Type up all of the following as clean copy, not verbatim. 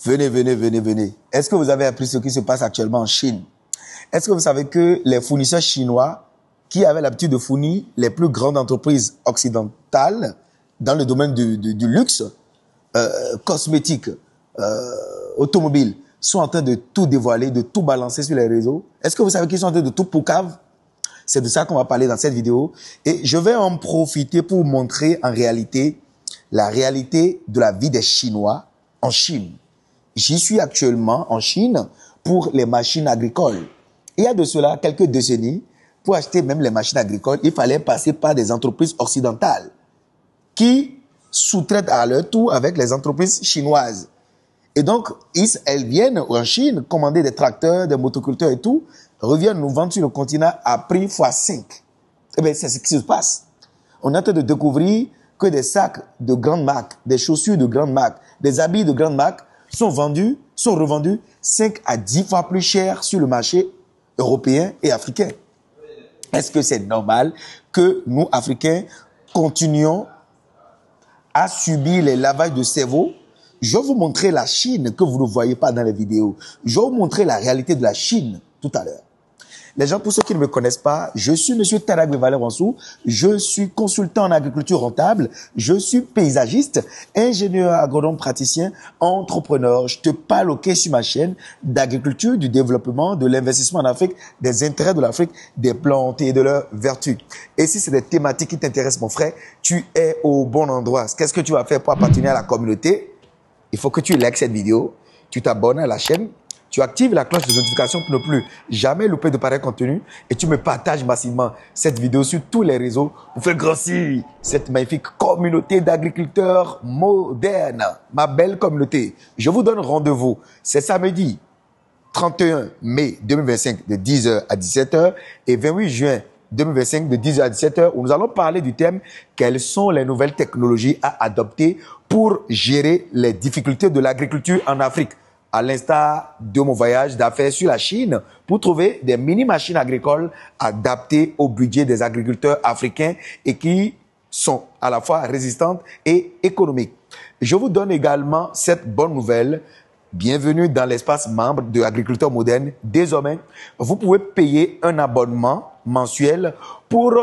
Venez, venez, venez, venez. Est-ce que vous avez appris ce qui se passe actuellement en Chine? Est-ce que vous savez que les fournisseurs chinois qui avaient l'habitude de fournir les plus grandes entreprises occidentales dans le domaine du luxe, cosmétique, automobile, sont en train de tout dévoiler, de tout balancer sur les réseaux? Est-ce que vous savez qu'ils sont en train de tout poucave? C'est de ça qu'on va parler dans cette vidéo. Et je vais en profiter pour vous montrer en réalité la réalité de la vie des Chinois en Chine. J'y suis actuellement en Chine pour les machines agricoles. Il y a de cela quelques décennies, pour acheter même les machines agricoles, il fallait passer par des entreprises occidentales qui sous-traitent à leur tour avec les entreprises chinoises. Et donc, elles viennent en Chine commander des tracteurs, des motoculteurs et tout, reviennent nous vendre sur le continent à prix x5. Eh bien, c'est ce qui se passe. On est en train de découvrir que des sacs de grandes marques, des chaussures de grandes marques, des habits de grandes marques sont revendus 5 à 10 fois plus cher sur le marché européen et africain. Est-ce que c'est normal que nous, Africains, continuions à subir les lavages de cerveau? Je vais vous montrer la Chine que vous ne voyez pas dans les vidéos. Je vais vous montrer la réalité de la Chine tout à l'heure. Les gens, pour ceux qui ne me connaissent pas, je suis M. Taragwe Valeransou. Je suis consultant en agriculture rentable. Je suis paysagiste, ingénieur agronome praticien, entrepreneur. Je te parle sur ma chaîne d'agriculture, du développement, de l'investissement en Afrique, des intérêts de l'Afrique, des plantes et de leurs vertus. Et si c'est des thématiques qui t'intéressent, mon frère, tu es au bon endroit. Qu'est-ce que tu vas faire pour appartenir à la communauté? Il faut que tu likes cette vidéo, tu t'abonnes à la chaîne, tu actives la cloche de notification pour ne plus jamais louper de pareil contenu et tu me partages massivement cette vidéo sur tous les réseaux pour faire grossir cette magnifique communauté d'agriculteurs modernes. Ma belle communauté, je vous donne rendez-vous. C'est samedi 31 mai 2025 de 10h à 17h et 28 juin 2025 de 10h à 17h où nous allons parler du thème « Quelles sont les nouvelles technologies à adopter pour gérer les difficultés de l'agriculture en Afrique ?» à l'instar de mon voyage d'affaires sur la Chine pour trouver des mini-machines agricoles adaptées au budget des agriculteurs africains et qui sont à la fois résistantes et économiques. Je vous donne également cette bonne nouvelle. Bienvenue dans l'espace membre de Agriculteurs Modernes. Désormais, vous pouvez payer un abonnement mensuel pour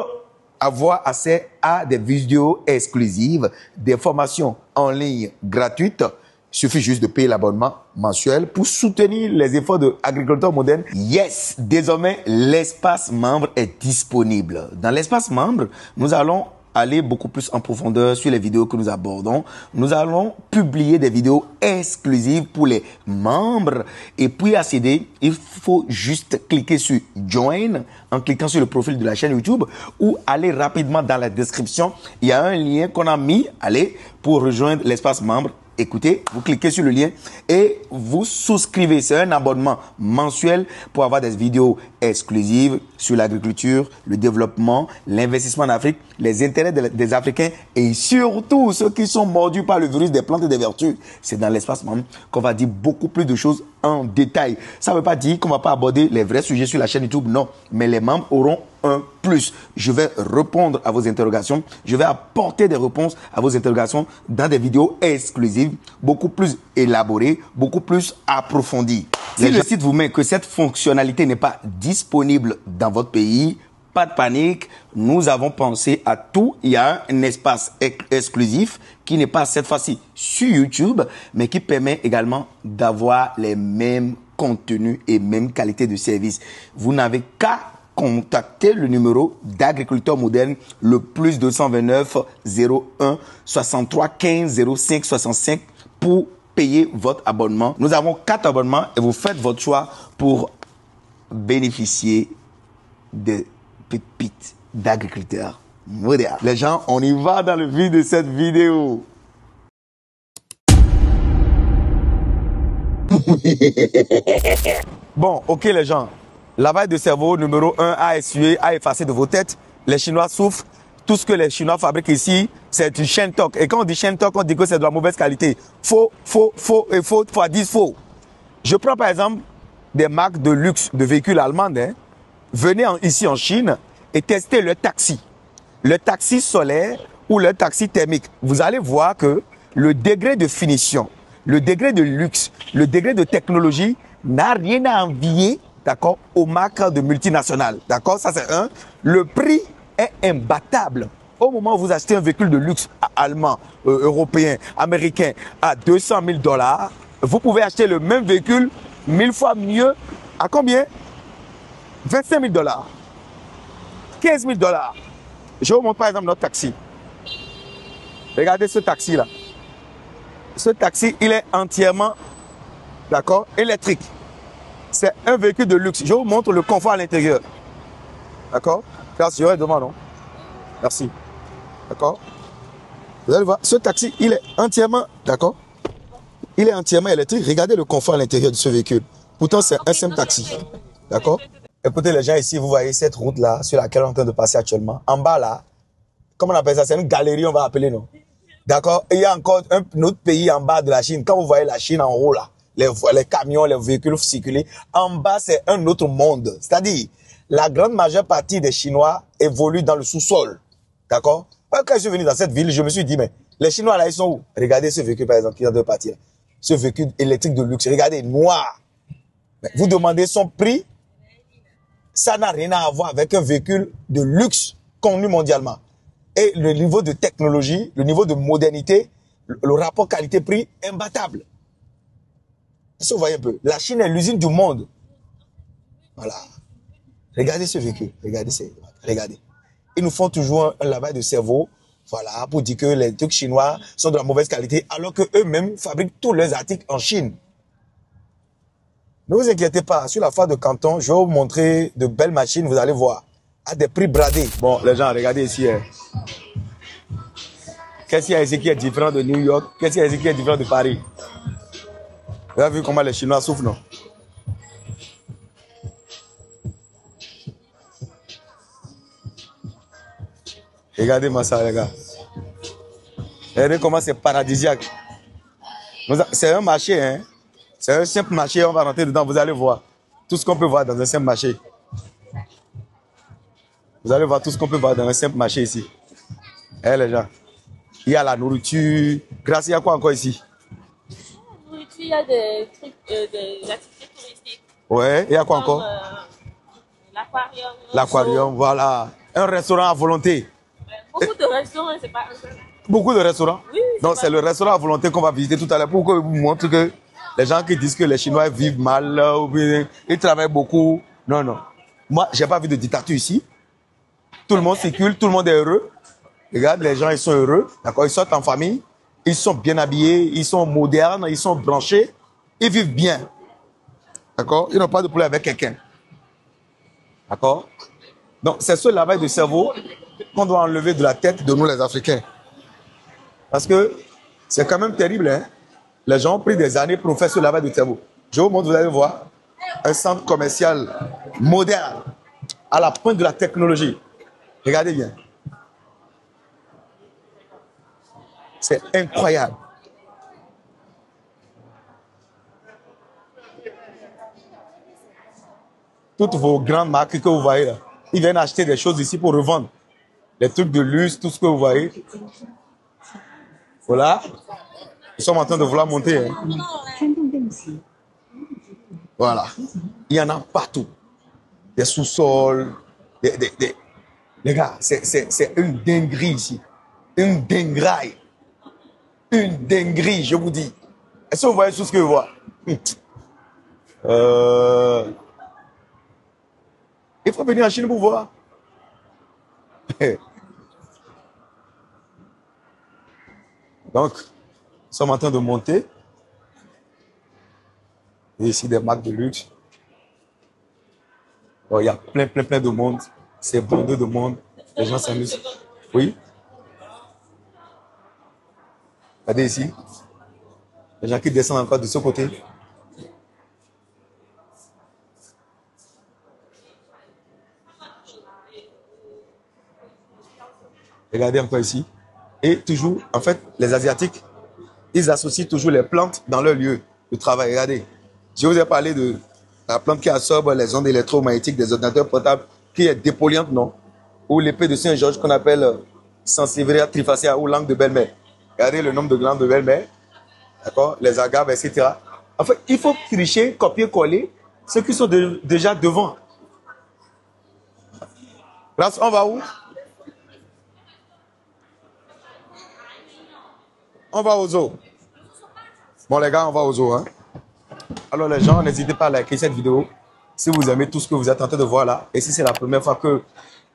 avoir accès à des vidéos exclusives, des formations en ligne gratuites. Il suffit juste de payer l'abonnement mensuel pour soutenir les efforts de Agriculteurs Modernes. Yes, désormais, l'espace membre est disponible. Dans l'espace membre, nous allons aller beaucoup plus en profondeur sur les vidéos que nous abordons. Nous allons publier des vidéos exclusives pour les membres. Et pour y accéder, il faut juste cliquer sur Join en cliquant sur le profil de la chaîne YouTube ou aller rapidement dans la description. Il y a un lien qu'on a mis, allez, pour rejoindre l'espace membre. Écoutez, vous cliquez sur le lien et vous souscrivez. C'est un abonnement mensuel pour avoir des vidéos exclusives sur l'agriculture, le développement, l'investissement en Afrique, les intérêts des Africains et surtout ceux qui sont mordus par le virus des plantes et des vertus. C'est dans l'espace membre qu'on va dire beaucoup plus de choses en détail. Ça ne veut pas dire qu'on ne va pas aborder les vrais sujets sur la chaîne YouTube, non. Mais les membres auront un plus. Je vais répondre à vos interrogations. Je vais apporter des réponses à vos interrogations dans des vidéos exclusives, beaucoup plus élaborées, beaucoup plus approfondies. Si le site vous met que cette fonctionnalité n'est pas disponible dans votre pays, pas de panique, nous avons pensé à tout. Il y a un espace exclusif qui n'est pas cette fois-ci sur YouTube, mais qui permet également d'avoir les mêmes contenus et mêmes qualités de service. Vous n'avez qu'à contacter le numéro d'Agriculteurs Modernes, le plus 229 01 63 15 05 65 pour payer votre abonnement. Nous avons 4 abonnements et vous faites votre choix pour bénéficier de pépites d'agriculteurs modernes. Les gens, on y va dans le vif de cette vidéo. Bon, ok les gens. Lavage de cerveau numéro 1 à essuyer, à effacer de vos têtes. Les Chinois souffrent. Tout ce que les Chinois fabriquent ici, c'est une chaîne toc. Et quand on dit chaîne toc, on dit que c'est de la mauvaise qualité. Faux, faux, faux et faux fois 10 faux. Je prends par exemple des marques de luxe de véhicules allemandes. Venez ici en Chine et testez le taxi solaire ou le taxi thermique. Vous allez voir que le degré de finition, le degré de luxe, le degré de technologie n'a rien à envier, d'accord, aux marques de multinationales. D'accord, ça c'est un. Le prix est imbattable. Au moment où vous achetez un véhicule de luxe allemand, européen, américain à 200 000 $, vous pouvez acheter le même véhicule 1000 fois mieux à combien? 25 000 $, 15 000 $. Je vous montre par exemple notre taxi. Regardez ce taxi-là. Ce taxi, il est entièrement, d'accord, électrique. C'est un véhicule de luxe. Je vous montre le confort à l'intérieur. D'accord? Merci, ouais, devant, non? Merci. D'accord? Vous allez voir, ce taxi, il est entièrement, d'accord? Il est entièrement électrique. Regardez le confort à l'intérieur de ce véhicule. Pourtant, c'est un simple taxi. D'accord? Écoutez les gens ici, vous voyez cette route-là sur laquelle on est en train de passer actuellement. En bas là, comment on appelle ça? C'est une galerie, on va appeler, non? D'accord? Et il y a encore un autre pays en bas de la Chine. Quand vous voyez la Chine en haut là, les camions, les véhicules circuler, en bas c'est un autre monde. C'est-à-dire, la grande majeure partie des Chinois évoluent dans le sous-sol. D'accord? Quand je suis venu dans cette ville, je me suis dit, mais les Chinois là, ils sont où? Regardez ce véhicule par exemple qui est en train de partir. Ce véhicule électrique de luxe. Regardez, noir. Vous demandez son prix, ça n'a rien à voir avec un véhicule de luxe connu mondialement. Et le niveau de technologie, le niveau de modernité, le rapport qualité-prix, imbattable. Est-ce que vous voyez un peu? La Chine est l'usine du monde. Voilà. Regardez ce véhicule. Regardez. Ils nous font toujours un lavage de cerveau. Voilà, pour dire que les trucs chinois sont de la mauvaise qualité, alors que eux-mêmes fabriquent tous leurs articles en Chine. Ne vous inquiétez pas, sur la foire de Canton, je vais vous montrer de belles machines, vous allez voir, à des prix bradés. Bon, les gens, regardez ici. Qu'est-ce qu'il y a ici qui est différent de New York? Qu'est-ce qu'il y a ici qui est différent de Paris? Vous avez vu comment les Chinois souffrent, non? Regardez-moi ça, les gars. Regardez comment c'est paradisiaque. C'est un marché, hein. C'est un simple marché, on va rentrer dedans, vous allez voir tout ce qu'on peut voir dans un simple marché. Vous allez voir tout ce qu'on peut voir dans un simple marché ici. Eh les gens, il y a la nourriture. Grâce, il y a quoi encore ici? La nourriture, il y a des trucs, des activités touristiques. Ouais, il y a quoi encore? L'aquarium. L'aquarium, voilà. Un restaurant à volonté. Beaucoup de restaurants, c'est pas un seul. Beaucoup de restaurants? Oui. Donc c'est le restaurant à volonté qu'on va visiter tout à l'heure pour que vous montre que les gens qui disent que les Chinois vivent mal, ou bien ils travaillent beaucoup. Non, non. Moi, j'ai pas vu de dictature ici. Tout le monde circule, tout le monde est heureux. Regarde, les gens, ils sont heureux. D'accord? Ils sortent en famille. Ils sont bien habillés. Ils sont modernes. Ils sont branchés. Ils vivent bien. D'accord? Ils n'ont pas de problème avec quelqu'un. D'accord? Donc, c'est ce lavage de cerveau qu'on doit enlever de la tête de nous, les Africains. Parce que c'est quand même terrible, hein? Les gens ont pris des années pour faire ce lavage de cerveau. Je vous montre, vous allez voir, un centre commercial moderne, à la pointe de la technologie. Regardez bien. C'est incroyable. Toutes vos grandes marques que vous voyez là, ils viennent acheter des choses ici pour revendre. Les trucs de luxe, tout ce que vous voyez. Voilà. Nous sommes en train de vouloir monter. Hein. Voilà. Il y en a partout. Des sous-sols. Les gars, c'est une dinguerie ici. Une dinguerie. Une dinguerie, je vous dis. Est-ce que vous voyez tout ce que vous voyez? Il faut venir en Chine pour voir. Donc, nous sommes en train de monter. Et ici, des marques de luxe. Bon, il y a plein de monde. C'est bondé de monde. Les gens s'amusent. Oui. Regardez ici. Les gens qui descendent encore de ce côté. Regardez encore ici. Et toujours, en fait, les Asiatiques, ils associent toujours les plantes dans leur lieu de travail. Regardez, je vous ai parlé de la plante qui absorbe les ondes électromagnétiques des ordinateurs portables, qui est dépolluante, non? Ou l'épée de Saint-Georges qu'on appelle Sansevieria trifascia ou langue de belle-mère. Regardez le nombre de glandes de belle-mère. d'accord, les agaves, etc. En fait, il faut tricher, copier-coller ceux qui sont déjà devant. Grâce, on va où? On va au zoo. Bon, les gars, on va au zoo. Hein. Alors, les gens, n'hésitez pas à liker cette vidéo si vous aimez tout ce que vous êtes en train de voir là. Et si c'est la première fois que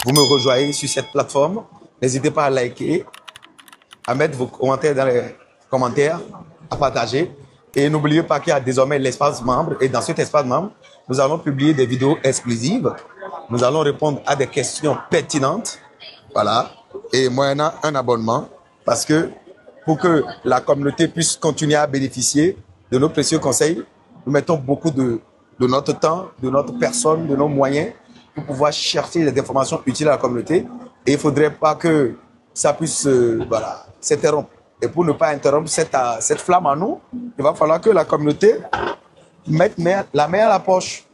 vous me rejoignez sur cette plateforme, n'hésitez pas à liker, à mettre vos commentaires dans les commentaires, à partager. Et n'oubliez pas qu'il y a désormais l'espace membre. Et dans cet espace membre, nous allons publier des vidéos exclusives. Nous allons répondre à des questions pertinentes. Voilà. Et moyennant un abonnement. Parce que pour que la communauté puisse continuer à bénéficier de nos précieux conseils, nous mettons beaucoup de notre temps, de notre personne, de nos moyens pour pouvoir chercher des informations utiles à la communauté. Et il ne faudrait pas que ça puisse voilà, s'interrompre. Et pour ne pas interrompre cette flamme en nous, il va falloir que la communauté mette la main à la poche.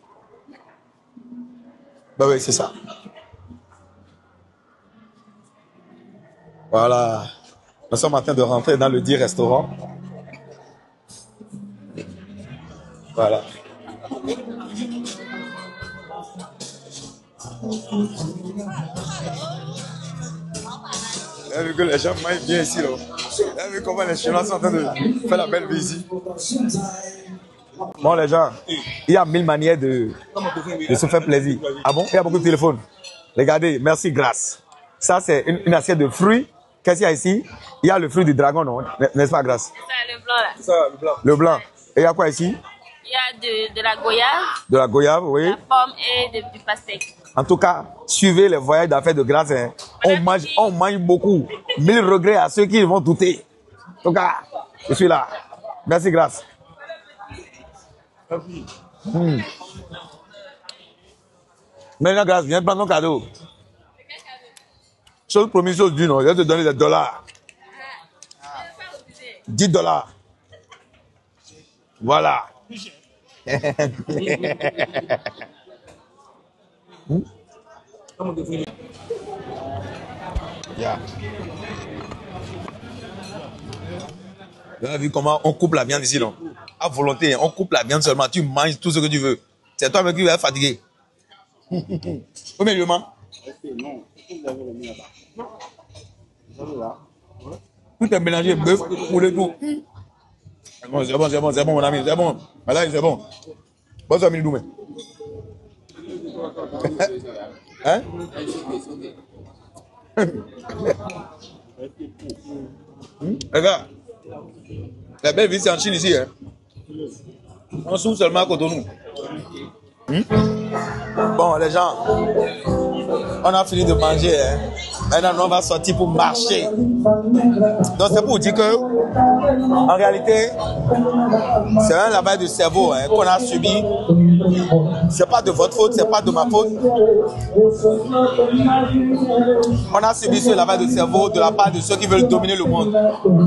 Ben oui, c'est ça. Voilà. Nous sommes en train de rentrer dans le dit restaurant. Voilà. Vous avez vu que les gens mangent bien ici, là. Vous avez vu comment les Chinois sont en train de faire la belle visite. Bon, les gens, il y a 1000 manières de se faire plaisir. Ah bon? Il y a beaucoup de téléphones. Regardez, merci, grâce. Ça, c'est une assiette de fruits. Qu'est-ce qu'il y a ici? Il y a le fruit du dragon, non? N'est-ce pas, grâce? C'est le blanc là. C'est ça, le blanc. Le blanc. Et il y a quoi ici? Il y a de la goyave, De la goyave, oui. de la pomme et du pastèque. En tout cas, suivez les voyages d'affaires de grâce. Hein. On mange beaucoup. 1000 regrets à ceux qui vont douter. En tout cas, je suis là. Merci, grâce. Maintenant, grâce, viens prendre ton cadeau. Chose promise, chose due, non. Je vais te donner des dollars. 10 dollars. Voilà. Yeah. Vous avez vu comment on coupe la viande ici, non? À volonté, on coupe la viande seulement. Tu manges tout ce que tu veux. C'est toi-même qui vas être fatigué. Combien de mens? Non. Tout est mélangé, bœuf, poulet, tout. C'est bon, mon ami, c'est bon. Voilà, c'est bon. Bonsoir, Milidoumé. Hein? Les gars, la belle vie, c'est en Chine ici. Hein? On souffre seulement à Cotonou. Bon, les gens, on a fini de manger. Hein? Maintenant, on va sortir pour marcher. Donc, c'est pour vous dire que, en réalité, c'est un lavage de cerveau hein, qu'on a subi. C'est pas de votre faute, c'est pas de ma faute. On a subi ce lavage de cerveau de la part de ceux qui veulent dominer le monde.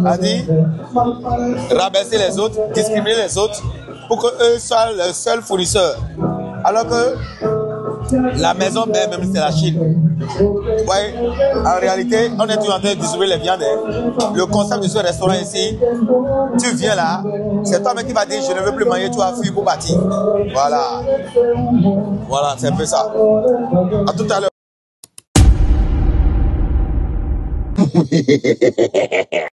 C'est-à-dire, rabaisser les autres, discriminer les autres, pour qu'eux soient le seul fournisseur. Alors que la maison mère, même c'est la Chine. Ouais, en réalité, on est toujours en train de distribuer les viandes. Le concept de ce restaurant ici, tu viens là, c'est toi-même qui vas dire je ne veux plus manger, tu vas fuir pour partir. Voilà. Voilà, c'est un peu ça. À tout à l'heure.